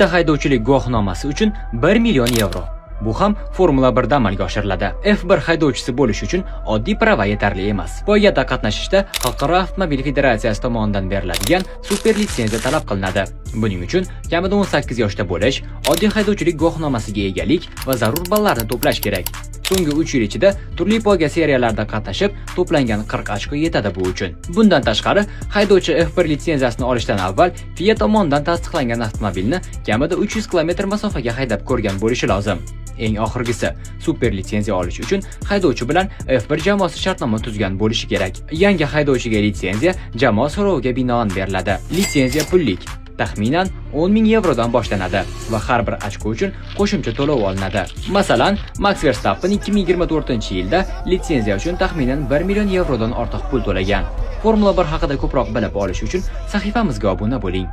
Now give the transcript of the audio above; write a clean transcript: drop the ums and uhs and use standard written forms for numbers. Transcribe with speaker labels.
Speaker 1: bitta haydovchilik guvohnomasi uchun 1 million yevro. Bu ham Formula 1 da amalga oshiriladi. F1 haydovchisi bo'lish uchun oddiy prava yetarli emas. Poygada qatnashishda Xalqaro avtomobil federatsiyasi tomonidan beriladigan super litsenziya talab qilinadi. Buning uchun kamida 18 yoshda bo'lish, oddiy haydovchilik guvohnomasiga egalik va zarur ballarni to'plash kerak. So'nggi 3 yil ichida turli poyga seriyalarida qatnashib, to'plangan 40 ochko yetadi bu uchun. Bundan tashqari, haydovchi F1 litsenziyasini olishdan avval FIA tomonidan tasdiqlangan avtomobilni kamida 300 km masofaga haydab ko'rgan bo'lishi lozim. Eng oxirgisi, super litsenziya olish uchun haydovchi bilan F1 jamoasi shartnoma tuzgan bo'lishi kerak. Yangi haydovchiga litsenziya jamoa so'roviga binoan beriladi. Litsenziya pullik. Taxminan 10 ming yevrodan boshlanadi va har bir ochko uchun qo'shimcha to'lov olinadi. Masalan, Max Verstappen 2024-yilda litsenziya uchun taxminan 1 million yevrodan ortiq pul to'lagan. Formula 1 haqida ko'proq bilib olish uchun sahifamizga obuna bo'ling.